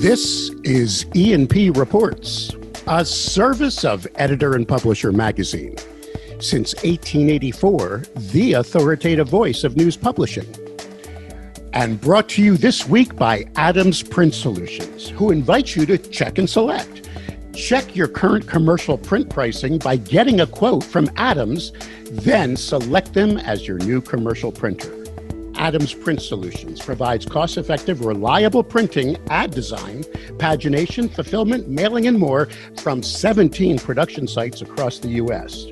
This is E&P Reports, a service of Editor and Publisher Magazine. Since 1884, the authoritative voice of news publishing. And brought to you this week by Adams Print Solutions, who invites you to check and select. Check your current commercial print pricing by getting a quote from Adams, then select them as your new commercial printer. Adams Print Solutions provides cost-effective, reliable printing, ad design, pagination, fulfillment, mailing, and more from 17 production sites across the U.S.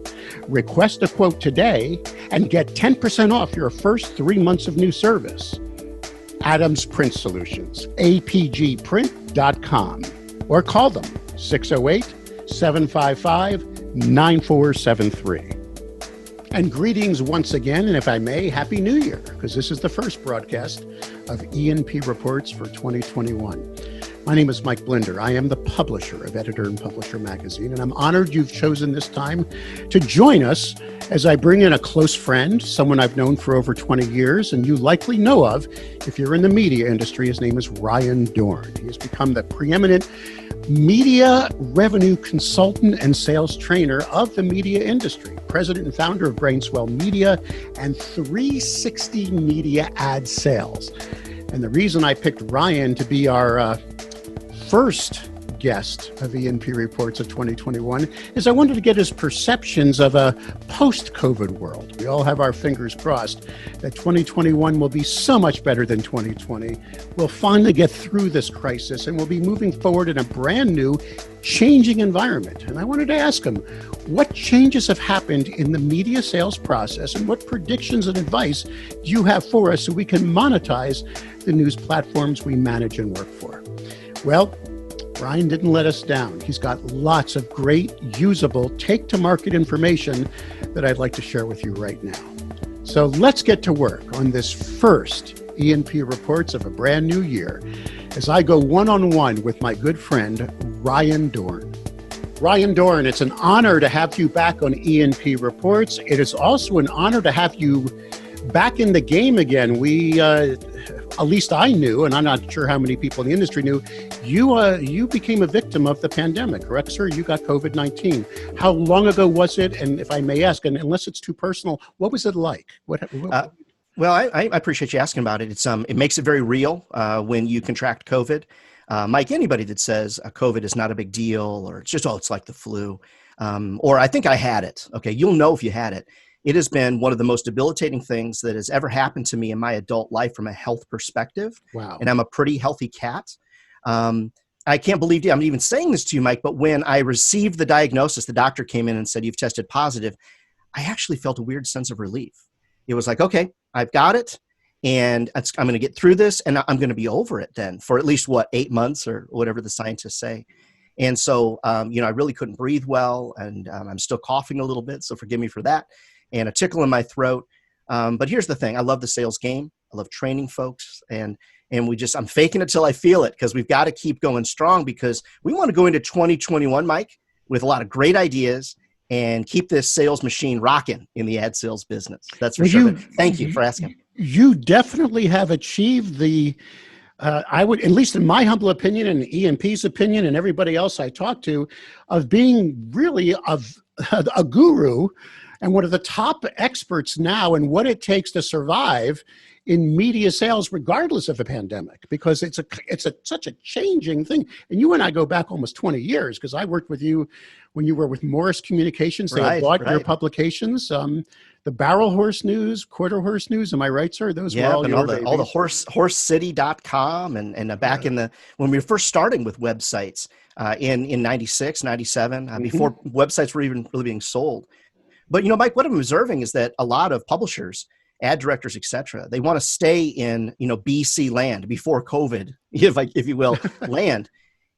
Request a quote today and get 10% off your first 3 months of new service. Adams Print Solutions, apgprint.com, or call them 608-755-9473. And greetings once again, and if I may, Happy New Year, because this is the first broadcast of E&P Reports for 2021. My name is Mike Blinder. I am the publisher of Editor and Publisher Magazine, and I'm honored you've chosen this time to join us as I bring in a close friend, someone I've known for over 20 years, and you likely know of if you're in the media industry. His name is Ryan Dohrn. He has become the preeminent media revenue consultant and sales trainer of the media industry, president and founder of Brainswell Media and 360 Media Ad Sales. And the reason I picked Ryan to be our first guest of E&P Reports of 2021 is I wanted to get his perceptions of a post-COVID world. We all have our fingers crossed that 2021 will be so much better than 2020. We'll finally get through this crisis and we'll be moving forward in a brand new, changing environment. And I wanted to ask him, what changes have happened in the media sales process and what predictions and advice do you have for us so we can monetize the news platforms we manage and work for? Well, Ryan didn't let us down. He's got lots of great, usable, take-to-market information that I'd like to share with you right now. So let's get to work on this first E&P Reports of a brand new year as I go one-on-one with my good friend, Ryan Dohrn. Ryan Dohrn, it's an honor to have you back on E&P Reports. It is also an honor to have you back in the game again. At least I knew, and I'm not sure how many people in the industry knew, you became a victim of the pandemic, correct, sir? You got COVID-19. How long ago was it? And if I may ask, and unless it's too personal, what was it like? Well, I appreciate you asking about it. It makes it very real when you contract COVID. Mike, anybody that says COVID is not a big deal, or it's just, it's like the flu, or I think I had it. Okay, you'll know if you had it. It has been one of the most debilitating things that has ever happened to me in my adult life from a health perspective. Wow. And I'm a pretty healthy cat. I can't believe I'm even saying this to you, Mike, but when I received the diagnosis, the doctor came in and said, "You've tested positive." I actually felt a weird sense of relief. It was like, okay, I've got it, and I'm going to get through this, and I'm going to be over it then for at least, 8 months or whatever the scientists say. And so, I really couldn't breathe well, and I'm still coughing a little bit, so forgive me for that, and a tickle in my throat. But here's the thing. I love the sales game. I love training folks, and I'm faking it till I feel it, because we've got to keep going strong, because we want to go into 2021, Mike, with a lot of great ideas and keep this sales machine rocking in the ad sales business. That's for sure. Thank you for asking. You definitely have achieved the, I would, at least in my humble opinion and E&P's opinion and everybody else I talk to, of being really a guru and one of the top experts now in what it takes to survive in media sales, regardless of a pandemic, because it's such a changing thing. And you and I go back almost 20 years, because I worked with you when you were with Morris Communications. They had bought your publications, the Barrel Horse News, Quarter Horse News. Am I right, sir? Those were all your babies. All the horsecity.com and back in when we were first starting with websites in 96, 97, before websites were even really being sold. But, Mike, what I'm observing is that a lot of publishers, ad directors, et cetera, they want to stay in, BC land, before COVID, if you will, land.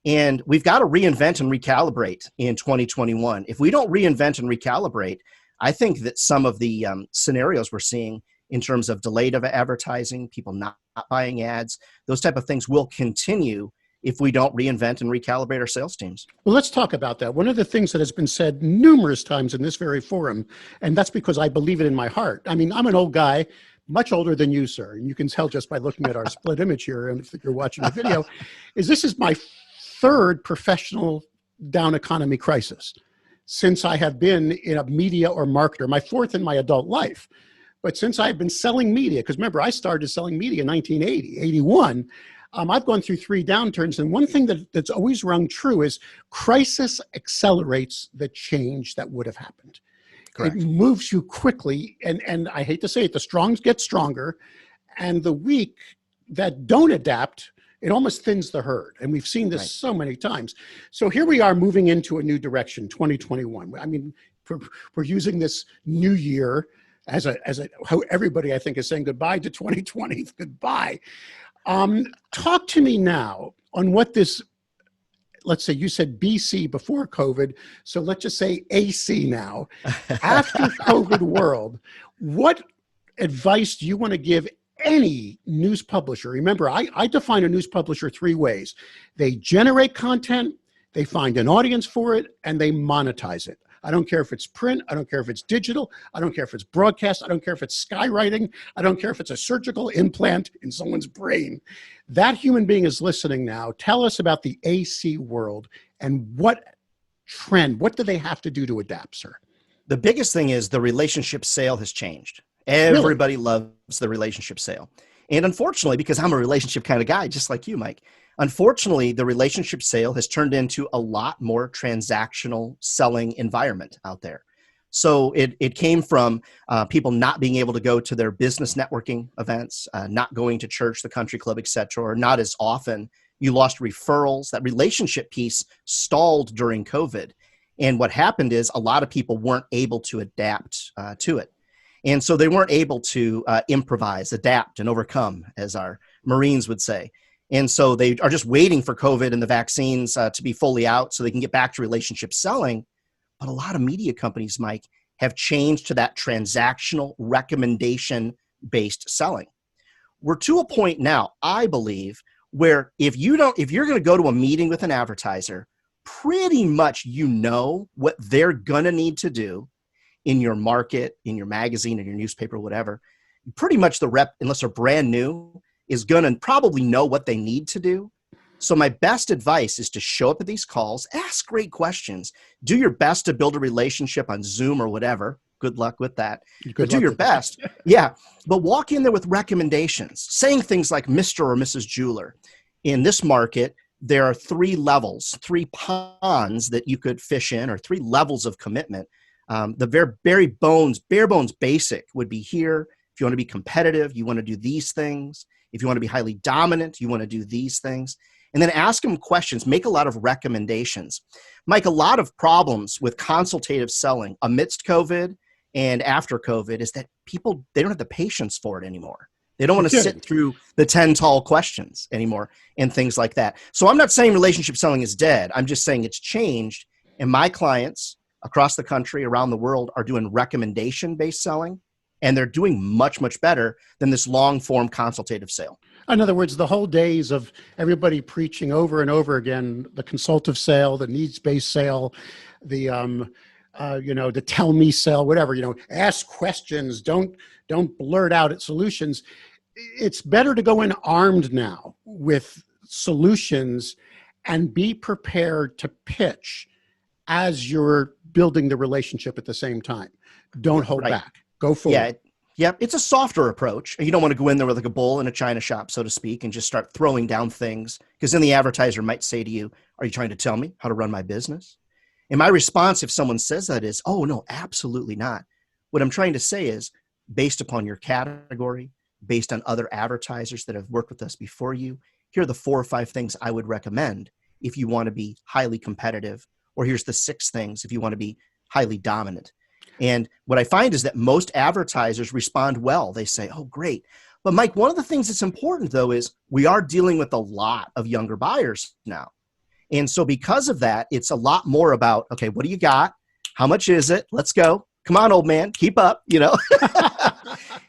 And we've got to reinvent and recalibrate in 2021. If we don't reinvent and recalibrate, I think that some of the scenarios we're seeing in terms of delayed of advertising, people not buying ads, those type of things will continue if we don't reinvent and recalibrate our sales teams. Well, let's talk about that. One of the things that has been said numerous times in this very forum, and that's because I believe it in my heart. I mean, I'm an old guy, much older than you, sir. And you can tell just by looking at our split image here, and if you're watching the video, this is my third professional down economy crisis since I have been in a media or marketer, my fourth in my adult life. But since I've been selling media, because remember, I started selling media in 1980, 81, I've gone through 3 downturns. And one thing that's always rung true is crisis accelerates the change that would have happened. Correct. It moves you quickly. And I hate to say it, the strong get stronger, and the weak that don't adapt, it almost thins the herd. And we've seen this so many times. So here we are moving into a new direction, 2021. I mean, we're using this new year as how everybody, I think, is saying goodbye to 2020. Goodbye. Talk to me now on what this, let's say you said BC before COVID, so let's just say AC now. After COVID world, what advice do you want to give any news publisher? Remember, I define a news publisher 3 ways. They generate content, they find an audience for it, and they monetize it. I don't care if it's print, I don't care if it's digital, I don't care if it's broadcast, I don't care if it's skywriting, I don't care if it's a surgical implant in someone's brain. That human being is listening now. Tell us about the AC world and what do they have to do to adapt, sir? The biggest thing is the relationship sale has changed. Everybody loves the relationship sale. And unfortunately, because I'm a relationship kind of guy, just like you, Mike, unfortunately, the relationship sale has turned into a lot more transactional selling environment out there. So it came from people not being able to go to their business networking events, not going to church, the country club, et cetera, or not as often. You lost referrals. That relationship piece stalled during COVID. And what happened is a lot of people weren't able to adapt to it. And so they weren't able to improvise, adapt, and overcome, as our Marines would say. And so they are just waiting for COVID and the vaccines to be fully out so they can get back to relationship selling. But a lot of media companies, Mike, have changed to that transactional recommendation-based selling. We're to a point now, I believe, where if you're going to go to a meeting with an advertiser, pretty much you know what they're going to need to do in your market, in your magazine, in your newspaper, whatever. Pretty much the rep, unless they're brand new, is going to probably know what they need to do. So my best advice is to show up at these calls, ask great questions, do your best to build a relationship on Zoom or whatever. Good luck with that. But do your best. Yeah. But walk in there with recommendations, saying things like Mr. or Mrs. Jeweler. In this market, there are 3 levels, 3 ponds that you could fish in, or 3 levels of commitment. The bare bones basic would be here. If you want to be competitive, you want to do these things. If you want to be highly dominant, you want to do these things. And then ask them questions, make a lot of recommendations. Mike, a lot of problems with consultative selling amidst COVID and after COVID is that people, they don't have the patience for it anymore. They don't want to sit through the 10 tall questions anymore and things like that. So I'm not saying relationship selling is dead. I'm just saying it's changed. And my clients across the country, around the world, are doing recommendation-based selling. And they're doing much, much better than this long-form consultative sale. In other words, the whole days of everybody preaching over and over again, the consultative sale, the needs-based sale, the the tell me sale, whatever, ask questions, don't blurt out at solutions. It's better to go in armed now with solutions and be prepared to pitch as you're building the relationship at the same time. Don't hold back. Go forward. Yeah. It's a softer approach. You don't want to go in there with like a bull in a china shop, so to speak, and just start throwing down things, because then the advertiser might say to you, are you trying to tell me how to run my business? And my response, if someone says that, is, oh, no, absolutely not. What I'm trying to say is, based upon your category, based on other advertisers that have worked with us before you, here are the 4 or 5 things I would recommend if you want to be highly competitive, or here's the 6 things if you want to be highly dominant. And what I find is that most advertisers respond well. They say, oh, great. But Mike, one of the things that's important, though, is we are dealing with a lot of younger buyers now. And so because of that, it's a lot more about, okay, what do you got? How much is it? Let's go. Come on, old man, keep up,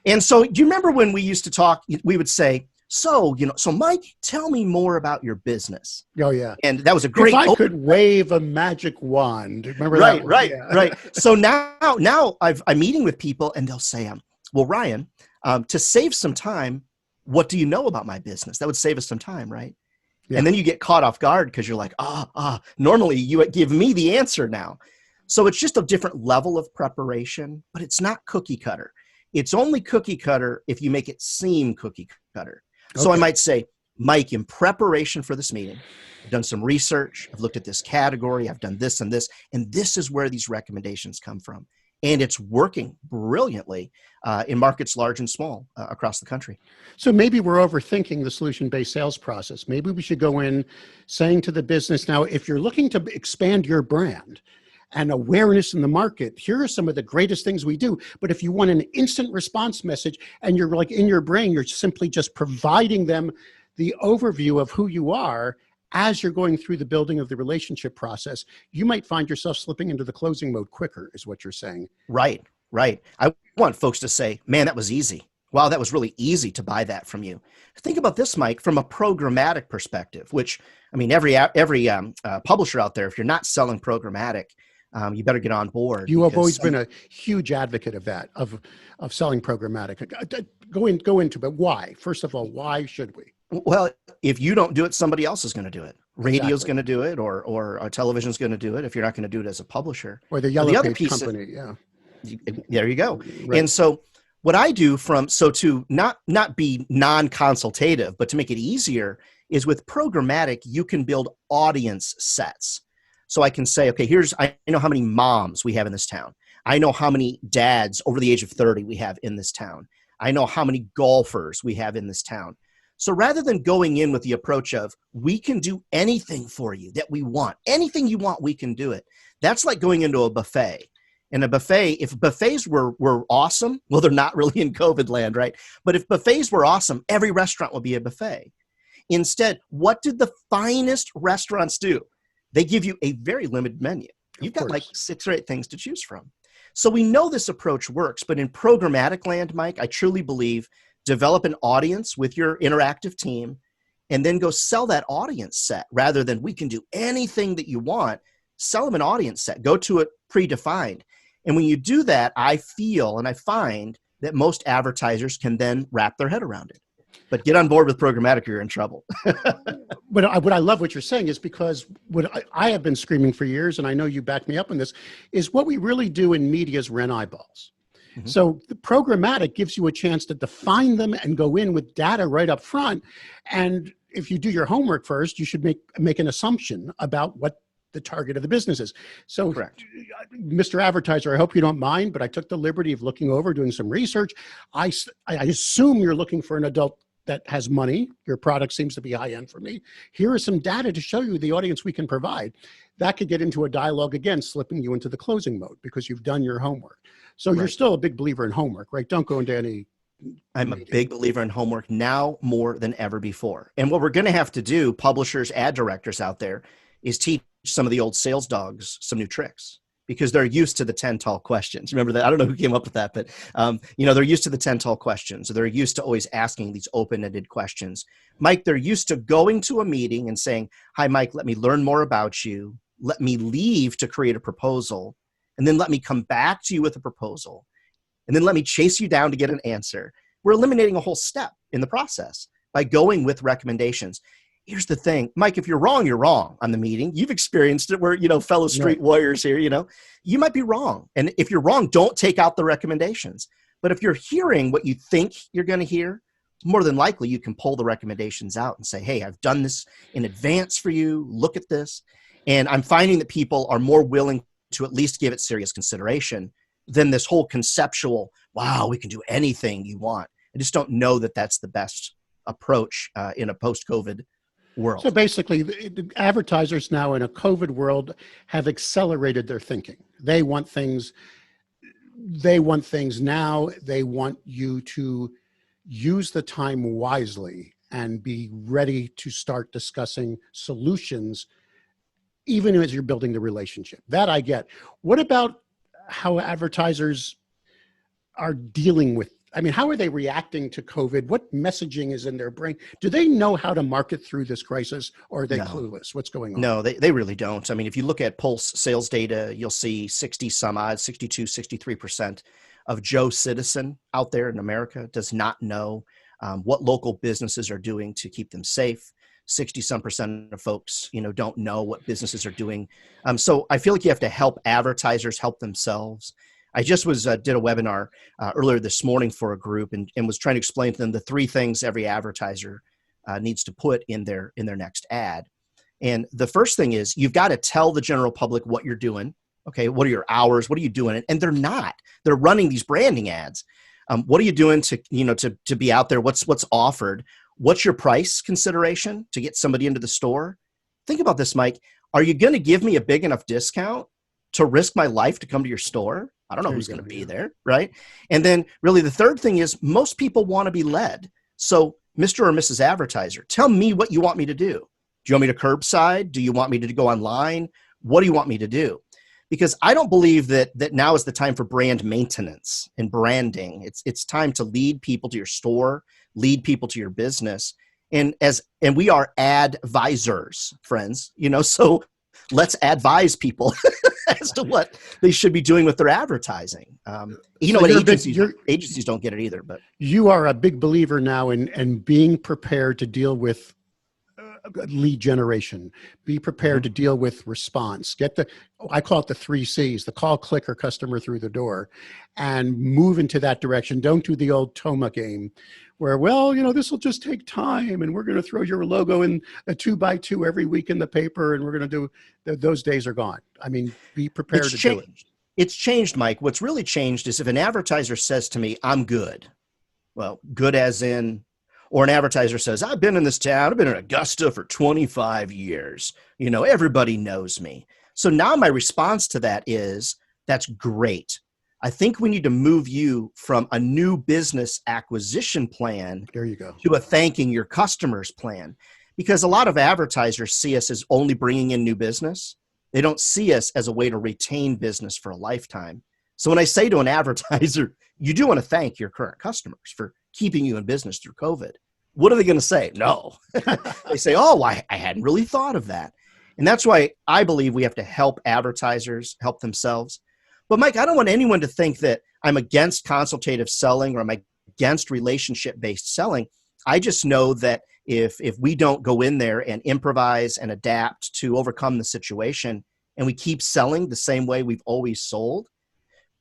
And so do you remember when we used to talk, we would say, so Mike, tell me more about your business. Oh, yeah. And that was a great. If I could wave a magic wand. Remember that? Right. So now I'm meeting with people and they'll say, well, Ryan, To save some time, what do you know about my business? That would save us some time, right? Yeah. And then you get caught off guard because you're like, normally you give me the answer now. So it's just a different level of preparation, but it's not cookie cutter. It's only cookie cutter if you make it seem cookie cutter. So I might say, Mike, in preparation for this meeting, I've done some research. I've looked at this category. I've done this, and this is where these recommendations come from. And it's working brilliantly in markets large and small across the country. So maybe we're overthinking the solution-based sales process. Maybe we should go in saying to the business, now, if you're looking to expand your brand and awareness in the market, here are some of the greatest things we do. But if you want an instant response message and you're like in your brain, you're simply just providing them the overview of who you are as you're going through the building of the relationship process, you might find yourself slipping into the closing mode quicker, is what you're saying. Right. I want folks to say, man, that was easy. Wow, that was really easy to buy that from you. Think about this, Mike, from a programmatic perspective, which, I mean, every publisher out there, if you're not selling programmatic, you better get on board. You have always been a huge advocate of that, of selling programmatic. Go into, but why? First of all, why should we? Well, if you don't do it, somebody else is going to do it. Radio's going to do it, or television's going to do it if you're not going to do it as a publisher. Or the Yellow Page company, There you go. Right. And so what I do to not be non-consultative, but to make it easier, is with programmatic, you can build audience sets. So I can say, okay, I know how many moms we have in this town. I know how many dads over the age of 30 we have in this town. I know how many golfers we have in this town. So rather than going in with the approach of, we can do anything for you that we want, anything you want, we can do it. That's like going into a buffet. And a buffet, if buffets were awesome, well, they're not really in COVID land, right? But if buffets were awesome, every restaurant would be a buffet. Instead, what did the finest restaurants do? They give you a very limited menu. You've got like 6 or 8 things to choose from. So we know this approach works, but in programmatic land, Mike, I truly believe develop an audience with your interactive team and then go sell that audience set rather than we can do anything that you want. Sell them an audience set. Go to it predefined. And when you do that, I feel and I find that most advertisers can then wrap their head around it. But get on board with programmatic or you're in trouble. But what I love what you're saying is because what I have been screaming for years, and I know you back me up on this, is what we really do in media is rent eyeballs. Mm-hmm. So the programmatic gives you a chance to define them and go in with data right up front. And if you do your homework first, you should make an assumption about what the target of the business is. So, correct. Mr. Advertiser, I hope you don't mind, but I took the liberty of looking over, doing some research. I assume you're looking for an adult that has money. Your product seems to be high end for me. Here is some data to show you the audience we can provide. That could get into a dialogue again, slipping you into the closing mode because you've done your homework. So you're still a big believer in homework, right? Don't go into any. I'm a big believer in homework now more than ever before. And what we're going to have to do, publishers, ad directors out there, is teach some of the old sales dogs some new tricks because they're used to the 10 tall questions. Remember that? I don't know who came up with that, but they're used to the 10 tall questions. They're used to always asking these open-ended questions. Mike, they're used to going to a meeting and saying, hi, Mike, let me learn more about you. Let me leave to create a proposal. And then let me come back to you with a proposal. And then let me chase you down to get an answer. We're eliminating a whole step in the process by going with recommendations. Here's the thing, Mike, if you're wrong on the meeting. You've experienced it where, fellow street warriors here, you might be wrong. And if you're wrong, don't take out the recommendations. But if you're hearing what you think you're going to hear, more than likely you can pull the recommendations out and say, hey, I've done this in advance for you. Look at this. And I'm finding that people are more willing to at least give it serious consideration than this whole conceptual, wow, we can do anything you want. I just don't know that that's the best approach in a post-COVID world. So basically, the advertisers now in a COVID world have accelerated their thinking. They want things now. They want you to use the time wisely and be ready to start discussing solutions, even as you're building the relationship. That I get. What about how advertisers are dealing with, how are they reacting to COVID? What messaging is in their brain? Do they know how to market through this crisis, or are they clueless? What's going on? No, they really don't. If you look at Pulse sales data, you'll see 62, 63% of Joe Citizen out there in America does not know what local businesses are doing to keep them safe. 60% of folks, don't know what businesses are doing. So I feel like you have to help advertisers help themselves. I just did a webinar earlier this morning for a group and was trying to explain to them the three things every advertiser needs to put in their next ad. And the first thing is you've got to tell the general public what you're doing. Okay, what are your hours? What are you doing? And they're not. They're running these branding ads. What are you doing to be out there? What's offered? What's your price consideration to get somebody into the store? Think about this, Mike. Are you going to give me a big enough discount to risk my life to come to your store? I don't know who's going to be there, right? And then really the third thing is most people want to be led. So Mr. or Mrs. Advertiser, tell me what you want me to do. Do you want me to curbside? Do you want me to go online? What do you want me to do? Because I don't believe that now is the time for brand maintenance and branding. It's time to lead people to your store, lead people to your business. And we are advisors, friends, so let's advise people as to what they should be doing with their advertising. Agencies don't get it either, but you are a big believer now in being prepared to deal with lead generation, be prepared to deal with response, I call it the 3 C's, the call, click, or customer through the door, and move into that direction. Don't do the old Toma game where, this will just take time and we're going to throw your logo in a 2x2 every week in the paper and we're going to do, those days are gone. I mean, be prepared to do it. It's changed, Mike. What's really changed is if an advertiser says to me, I'm good, well, good as in, or an advertiser says, I've been in this town, I've been in Augusta for 25 years. Everybody knows me. So now my response to that is, that's great. I think we need to move you from a new business acquisition plan there you go, to a thanking your customers plan. Because a lot of advertisers see us as only bringing in new business. They don't see us as a way to retain business for a lifetime. So when I say to an advertiser, you do want to thank your current customers for keeping you in business through COVID. What are they going to say? No. They say, I hadn't really thought of that. And that's why I believe we have to help advertisers help themselves. But Mike, I don't want anyone to think that I'm against consultative selling or I'm against relationship-based selling. I just know that if we don't go in there and improvise and adapt to overcome the situation and we keep selling the same way we've always sold,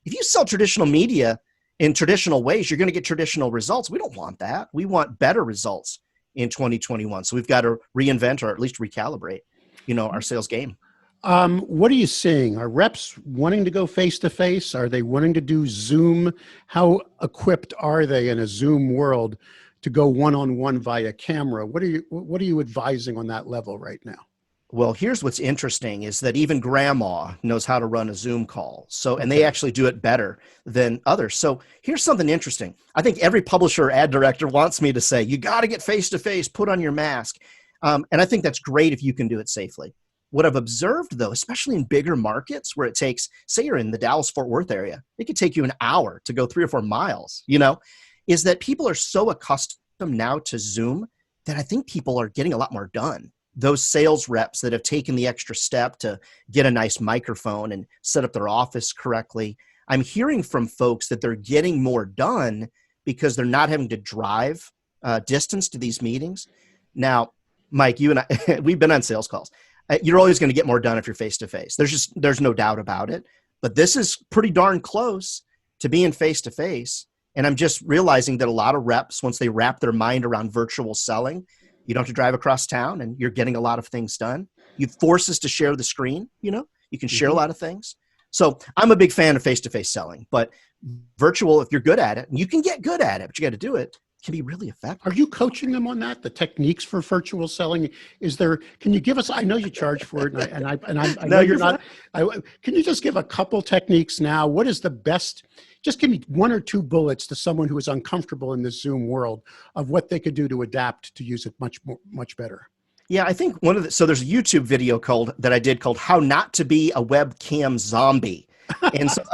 if you sell traditional media in traditional ways, you're going to get traditional results. We don't want that. We want better results in 2021. So we've got to reinvent or at least recalibrate, our sales game. What are you seeing? Are reps wanting to go face-to-face? Are they wanting to do Zoom? How equipped are they in a Zoom world to go one-on-one via camera? What are you advising on that level right now? Well, here's what's interesting is that even grandma knows how to run a Zoom call. So, and they actually do it better than others. So here's something interesting. I think every publisher or ad director wants me to say, you got to get face-to-face, put on your mask. And I think that's great if you can do it safely. What I've observed though, especially in bigger markets where it takes, say you're in the Dallas-Fort Worth area, it could take you an hour to go 3 or 4 miles, is that people are so accustomed now to Zoom that I think people are getting a lot more done. Those sales reps that have taken the extra step to get a nice microphone and set up their office correctly, I'm hearing from folks that they're getting more done because they're not having to drive distance to these meetings. Now, Mike, you and I, we've been on sales calls. You're always going to get more done if you're face-to-face. There's no doubt about it. But this is pretty darn close to being face-to-face. And I'm just realizing that a lot of reps, once they wrap their mind around virtual selling, you don't have to drive across town and you're getting a lot of things done. You force us to share the screen, you can share a lot of things. So I'm a big fan of face-to-face selling, but virtual, if you're good at it, and you can get good at it, but you got to do it, can be really effective. Are you coaching them on that? The techniques for virtual selling? Can you give us, I know you charge for it and I know you're not, can you just give a couple techniques now? What is the best, just give me 1 or 2 bullets to someone who is uncomfortable in this Zoom world of what they could do to adapt to use it much better. Yeah, I think so there's a YouTube video that I did called How Not to Be a Webcam Zombie. And so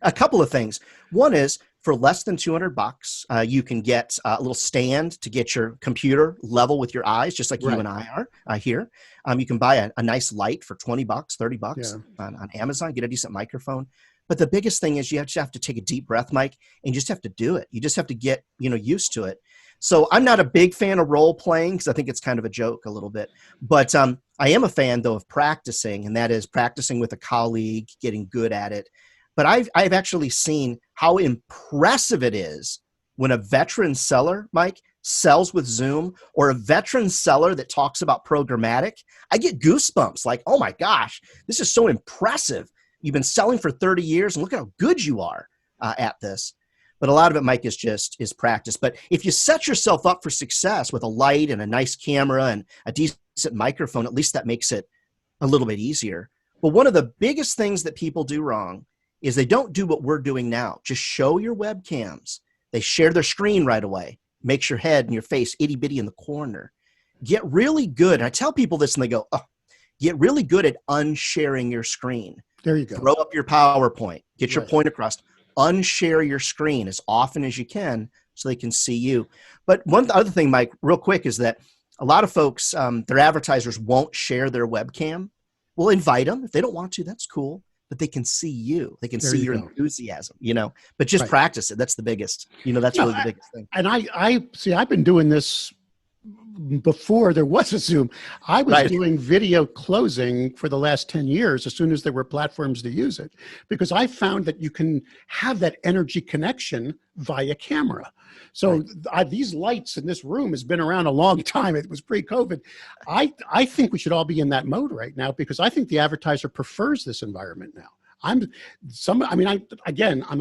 a couple of things. One is, for less than $200, you can get a little stand to get your computer level with your eyes, just like you and I are here. You can buy a nice light for $20, $30 on Amazon, get a decent microphone. But the biggest thing is you just have to take a deep breath, Mike, and you just have to do it. You just have to get, used to it. So I'm not a big fan of role playing because I think it's kind of a joke a little bit. But I am a fan, though, of practicing, and that is practicing with a colleague, getting good at it. But I've actually seen how impressive it is when a veteran seller, Mike, sells with Zoom, or a veteran seller that talks about programmatic. I get goosebumps like, oh my gosh, this is so impressive. You've been selling for 30 years and look at how good you are at this. But a lot of it, Mike, is practice. But if you set yourself up for success with a light and a nice camera and a decent microphone, at least that makes it a little bit easier. But one of the biggest things that people do wrong is they don't do what we're doing now. Just show your webcams. They share their screen right away. Makes your head and your face itty bitty in the corner. Get really good. And I tell people this and they go, oh, get really good at unsharing your screen. There you go. Throw up your PowerPoint. Get your point across. Unshare your screen as often as you can so they can see you. But one other thing, Mike, real quick, is that a lot of folks, their advertisers won't share their webcam. We'll invite them. If they don't want to, that's cool. But they can see you. They can see your enthusiasm, but just practice it. That's the biggest, that's really the biggest thing. And I see, I've been doing this before there was a Zoom. I was doing video closing for the last 10 years as soon as there were platforms to use it, because I found that you can have that energy connection via camera. So these lights in this room has been around a long time. It was pre-COVID. I think we should all be in that mode right now, because I think the advertiser prefers this environment now. I'm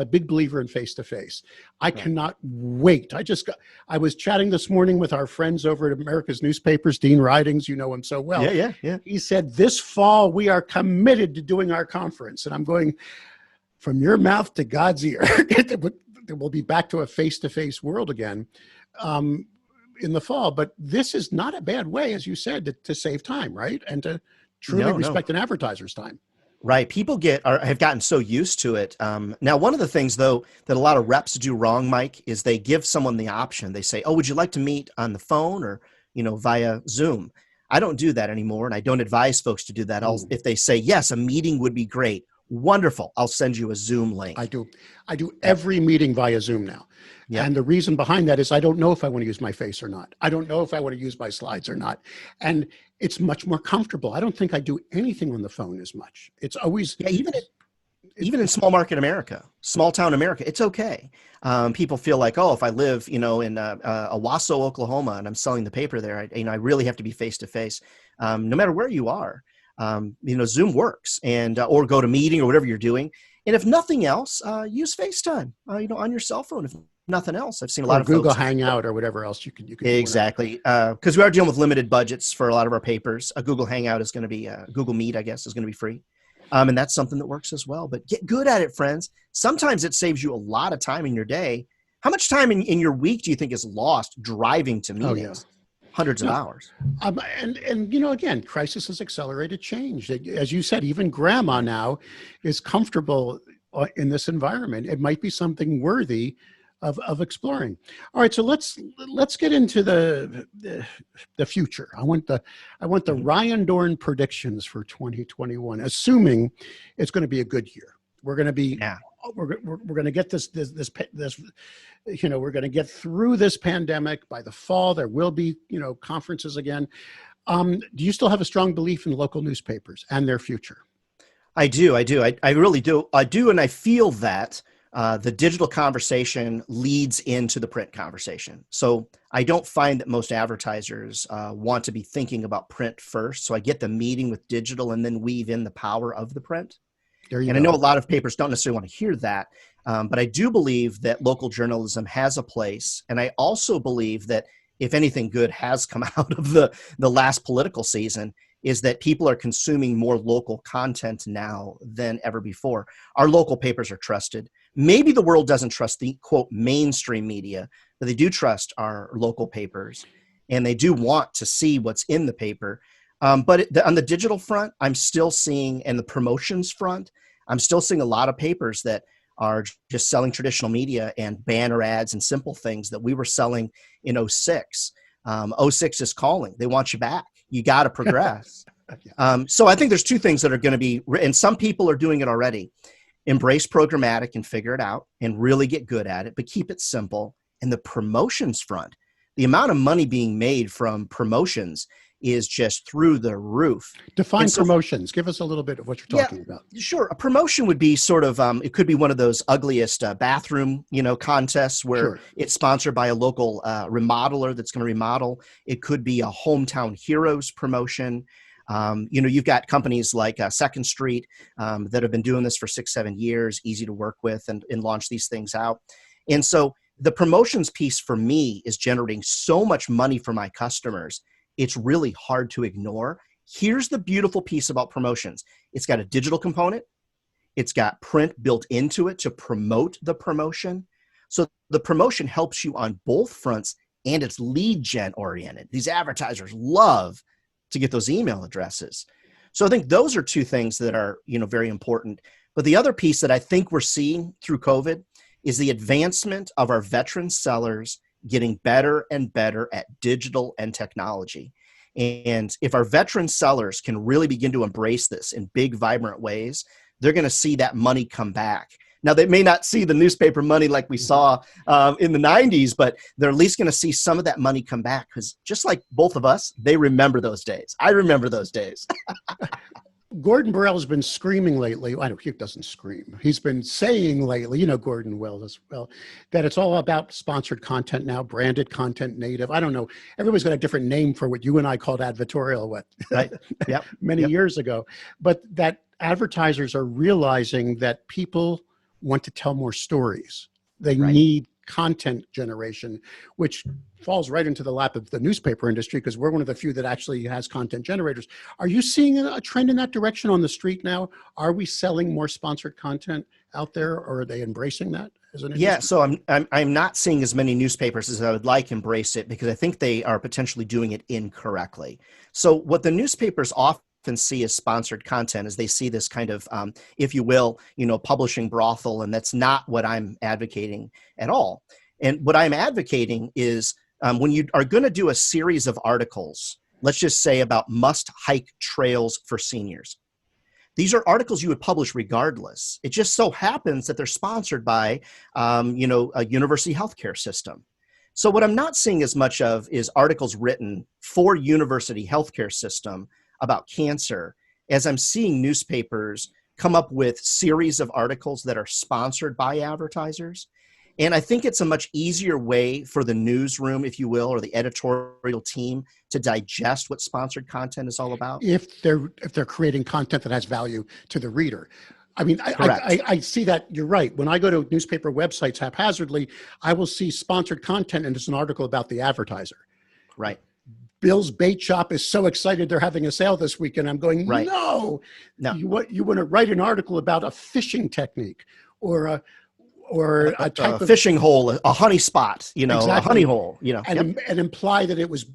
a big believer in face-to-face. I cannot wait. I was chatting this morning with our friends over at America's Newspapers, Dean Ridings, you know him so well. Yeah. He said, this fall, we are committed to doing our conference. And I'm going, from your mouth to God's ear. We'll be back to a face-to-face world again in the fall. But this is not a bad way, as you said, to save time, right? And to truly respect an advertiser's time. Right. People have gotten so used to it. Now, one of the things, though, that a lot of reps do wrong, Mike, is they give someone the option. They say, oh, would you like to meet on the phone or, via Zoom? I don't do that anymore, and I don't advise folks to do that. If they say, yes, a meeting would be great, wonderful, I'll send you a Zoom link. I do every meeting via Zoom now. Yeah. And the reason behind that is I don't know if I want to use my face or not. I don't know if I want to use my slides or not. And it's much more comfortable. I don't think I do anything on the phone as much. It's always... Yeah, even in small market America, small town America, it's okay. People feel like, oh, if I live, in Owasso, Oklahoma, and I'm selling the paper there, I really have to be face-to-face. No matter where you are, Zoom works, and or go to meeting or whatever you're doing. And if nothing else, use FaceTime, on your cell phone. If nothing else, I've seen a lot of Google folks Hangout or whatever else you can. Exactly, because we are dealing with limited budgets for a lot of our papers. A Google Hangout is going to be Google Meet, I guess, is going to be free, and that's something that works as well. But get good at it, friends. Sometimes it saves you a lot of time in your day. How much time in your week do you think is lost driving to meetings? Hundreds of hours. And again, crisis has accelerated change. As you said, even grandma now is comfortable in this environment. It might be something worthy of exploring. All right, so let's get into the future. I want the Ryan Dohrn predictions for 2021, assuming it's going to be a good year. We're going to be we're going to get this we're going to get through this pandemic. By the fall, there will be conferences again. Do you still have a strong belief in local newspapers and their future? I do. I really do. I do, and I feel that the digital conversation leads into the print conversation. So I don't find that most advertisers want to be thinking about print first. So I get the meeting with digital and then weave in the power of the print. And I know a lot of papers don't necessarily want to hear that, but I do believe that local journalism has a place. And I also believe that if anything good has come out of the last political season, is that people are consuming more local content now than ever before. Our local papers are trusted. Maybe the world doesn't trust the, quote, mainstream media, but they do trust our local papers, and they do want to see what's in the paper. But on the digital front, I'm still seeing, and the promotions front, I'm still seeing a lot of papers that are just selling traditional media and banner ads and simple things that we were selling in 06. 06 is calling. They want you back. You got to progress. So I think there's two things that are going to be, and some people are doing it already. embrace programmatic and figure it out and really get good at it, but keep it simple. And the promotions front, the amount of money being made from promotions is just through the roof. Define promotions. Give us a little bit of what you're talking about. Sure. A promotion would be sort of, it could be one of those ugliest bathroom, contests where it's sponsored by a local remodeler that's going to remodel. It could be a hometown heroes promotion. You've got companies like Second Street that have been doing this for 6-7 years, easy to work with and launch these things out. And so the promotions piece for me is generating so much money for my customers. It's really hard to ignore. Here's the beautiful piece about promotions. It's got a digital component. It's got print built into it to promote the promotion. So the promotion helps you on both fronts, and it's lead gen oriented. These advertisers love to get those email addresses. So I think those are two things that are, very important. But the other piece that I think we're seeing through COVID is the advancement of our veteran sellers getting better and better at digital and technology. And if our veteran sellers can really begin to embrace this in big, vibrant ways, they're going to see that money come back. Now, they may not see the newspaper money like we saw in the 90s, but they're at least going to see some of that money come back because just like both of us, they remember those days. I remember those days. Gordon Burrell's been screaming lately. He doesn't scream. He's been saying lately, Gordon well as well, that it's all about sponsored content now, branded content, native. I don't know. Everybody's got a different name for what you and I called advertorial right. Yep. many years ago. But that advertisers are realizing that people want to tell more stories. They need content generation, which falls right into the lap of the newspaper industry because we're one of the few that actually has content generators. Are you seeing a trend in that direction on the street now? Are we selling more sponsored content out there, or are they embracing that as an industry? Yeah, so I'm not seeing as many newspapers as I would like embrace it because I think they are potentially doing it incorrectly. So what the newspapers often see as sponsored content is they see this kind of, if you will, publishing brothel, and that's not what I'm advocating at all. And what I'm advocating is when you are going to do a series of articles, let's just say about must-hike trails for seniors. These are articles you would publish regardless. It just so happens that they're sponsored by, a university healthcare system. So what I'm not seeing as much of is articles written for university healthcare system about cancer, as I'm seeing newspapers come up with series of articles that are sponsored by advertisers. And I think it's a much easier way for the newsroom, if you will, or the editorial team to digest what sponsored content is all about. If they're creating content that has value to the reader. I mean, I see that. You're right. When I go to newspaper websites haphazardly, I will see sponsored content and it's an article about the advertiser. Right. Bill's Bait Shop is so excited they're having a sale this weekend. I'm going, no. You want to write an article about a fishing technique or a type of fishing hole, a honey spot, exactly. A honey hole, and imply that it was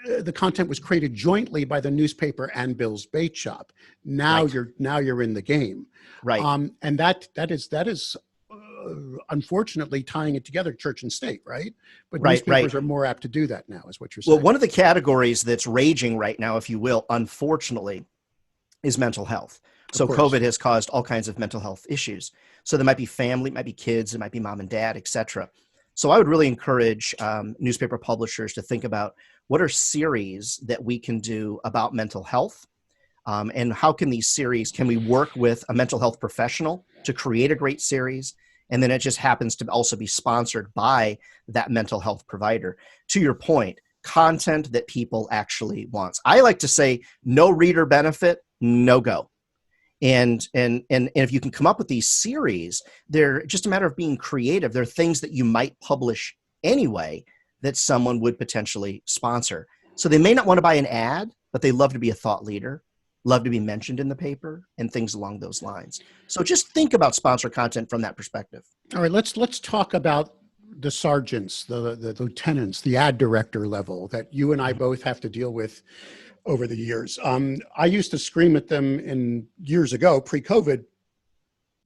the content was created jointly by the newspaper and Bill's Bait Shop. Now you're in the game, right? And that is unfortunately tying it together, church and state, right? But newspapers are more apt to do that now, is what you're saying. Well, one of the categories that's raging right now, if you will, unfortunately, is mental health. So COVID has caused all kinds of mental health issues. So there might be family, it might be kids, it might be mom and dad, et cetera. So I would really encourage newspaper publishers to think about what are series that we can do about mental health, and how can these series, can we work with a mental health professional to create a great series? And then it just happens to also be sponsored by that mental health provider. To your point, content that people actually want. I like to say no reader benefit, no go. And if you can come up with these series, they're just a matter of being creative. They're things that you might publish anyway that someone would potentially sponsor. So they may not want to buy an ad, but they love to be a thought leader, love to be mentioned in the paper, and things along those lines. So just think about sponsored content from that perspective. All right, let's talk about the sergeants, the lieutenants, the ad director level that you and I both have to deal with over the years. I used to scream at them years ago, pre-COVID.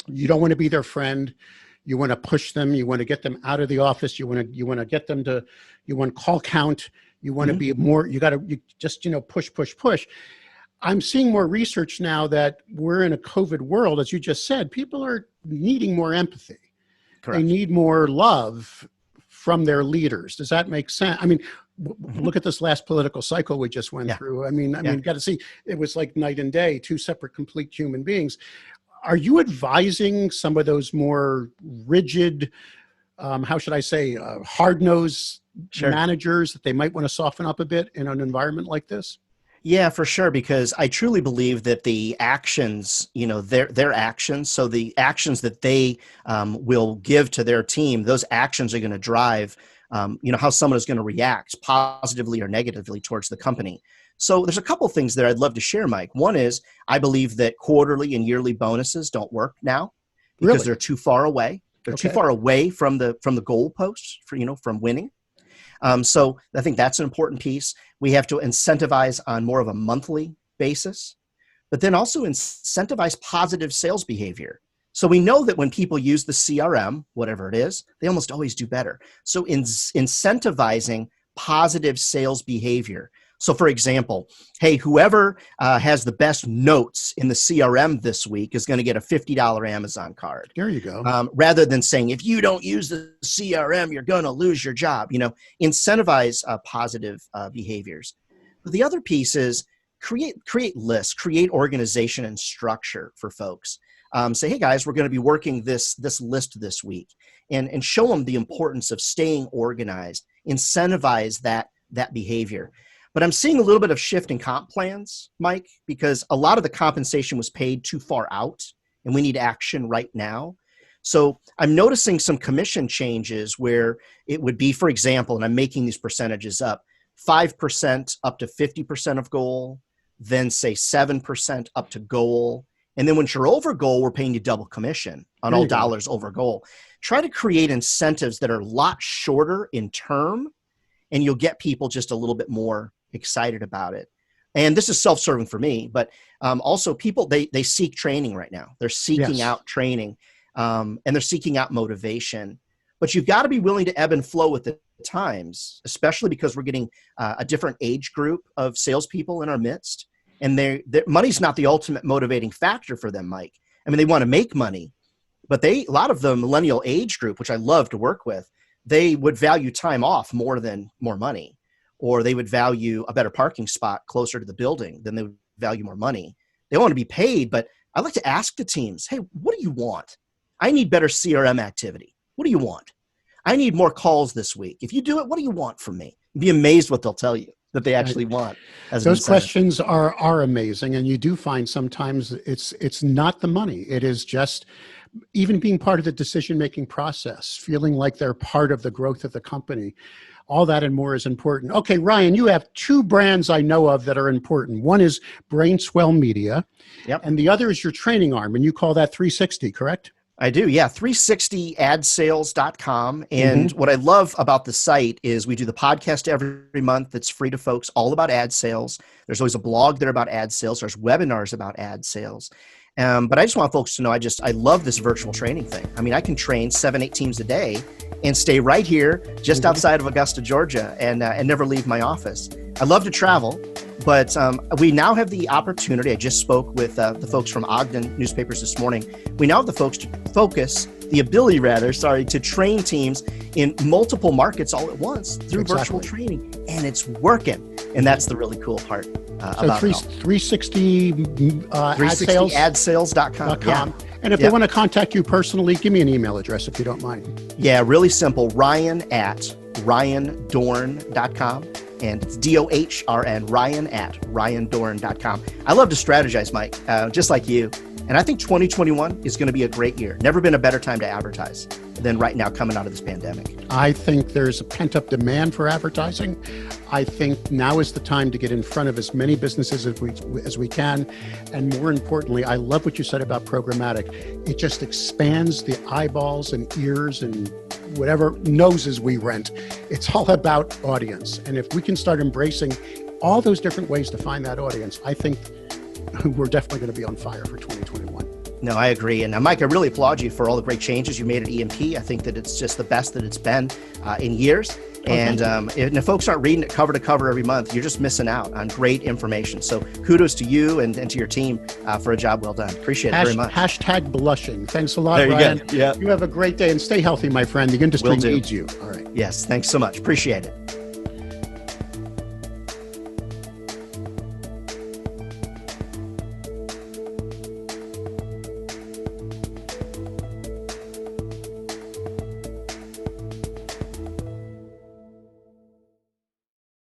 You don't want to be their friend. You want to push them. You want to get them out of the office. You want to get them to. You want call count. You want to be more. You just push. I'm seeing more research now that we're in a COVID world, as you just said, people are needing more empathy. They Correct. need more love from their leaders. Does that make sense? I mean, look at this last political cycle we just went Yeah. through. I mean, Yeah. got to see, it was like night and day, two separate, complete human beings. Are you advising some of those more rigid, how should I say, hard-nosed Sure. managers that they might want to soften up a bit in an environment like this? Yeah, for sure. Because I truly believe that the actions, their actions, so the actions that they will give to their team, those actions are going to drive, how someone is going to react positively or negatively towards the company. So there's a couple things there I'd love to share, Mike. One is I believe that quarterly and yearly bonuses don't work now because Really? they're too far away. They're too Okay. far away from the goalposts from winning. So I think that's an important piece. We have to incentivize on more of a monthly basis, but then also incentivize positive sales behavior. So we know that when people use the CRM, whatever it is, they almost always do better. So incentivizing positive sales behavior. So for example, hey, whoever has the best notes in the CRM this week is going to get a $50 Amazon card. There you go. Rather than saying, if you don't use the CRM, you're going to lose your job. Incentivize positive behaviors. But the other piece is create lists, create organization and structure for folks. Say, hey guys, we're going to be working this list this week, and show them the importance of staying organized. Incentivize that behavior. But I'm seeing a little bit of shift in comp plans, Mike, because a lot of the compensation was paid too far out, and we need action right now. So I'm noticing some commission changes where it would be, for example, and I'm making these percentages up, 5% up to 50% of goal, then say 7% up to goal. And then once you're over goal, we're paying you double commission on all dollars over goal. Try to create incentives that are a lot shorter in term, and you'll get people just a little bit more excited about it. And this is self-serving for me, but also people, they seek training right now. They're seeking out training, and they're seeking out motivation. But you've got to be willing to ebb and flow with the times, especially because we're getting a different age group of salespeople in our midst. And their money's not the ultimate motivating factor for them, Mike. I mean, they want to make money, but a lot of the millennial age group, which I love to work with, they would value time off more than more money, or they would value a better parking spot closer to the building than they would value more money. They want to be paid, but I like to ask the teams, hey, what do you want? I need better CRM activity. What do you want? I need more calls this week. If you do it, what do you want from me? You'd be amazed what they'll tell you that they actually want. Those questions are amazing. And you do find sometimes it's not the money. It is just even being part of the decision-making process, feeling like they're part of the growth of the company. All that and more is important. Okay, Ryan, you have two brands I know of that are important. One is Brainswell Media, and the other is your training arm, and you call that 360, correct? I do, yeah, 360adsales.com. And what I love about the site is we do the podcast every month that's free to folks, all about ad sales. There's always a blog there about ad sales. There's webinars about ad sales. But I just want folks to know, I love this virtual training thing. I mean, I can train 7-8 teams a day and stay right here just outside of Augusta, Georgia, and never leave my office. I love to travel, but we now have the opportunity. I just spoke with the folks from Ogden newspapers this morning. We now have the ability to train teams in multiple markets all at once through virtual training, and it's working. And that's the really cool part. So 360 adsales.com. Yeah. And if they want to contact you personally, give me an email address if you don't mind. Yeah, really simple. Ryan@ryandohrn.com. And it's DOHRN, Ryan@ryandohrn.com. I love to strategize, Mike, just like you. And I think 2021 is going to be a great year. Never been a better time to advertise than right now coming out of this pandemic. I think there's a pent-up demand for advertising. I think now is the time to get in front of as many businesses as we can. And more importantly, I love what you said about programmatic. It just expands the eyeballs and ears and whatever noses we rent. It's all about audience. And if we can start embracing all those different ways to find that audience, I think we're definitely going to be on fire for 2021. No, I agree. And Mike, I really applaud you for all the great changes you made at E&P. I think that it's just the best that it's been in years. And if folks aren't reading it cover to cover every month, you're just missing out on great information. So kudos to you and to your team for a job well done. Appreciate it very much. Hashtag blushing. Thanks a lot, there you Ryan. go. Yeah. You have a great day and stay healthy, my friend. The industry needs you. All right. Yes. Thanks so much. Appreciate it.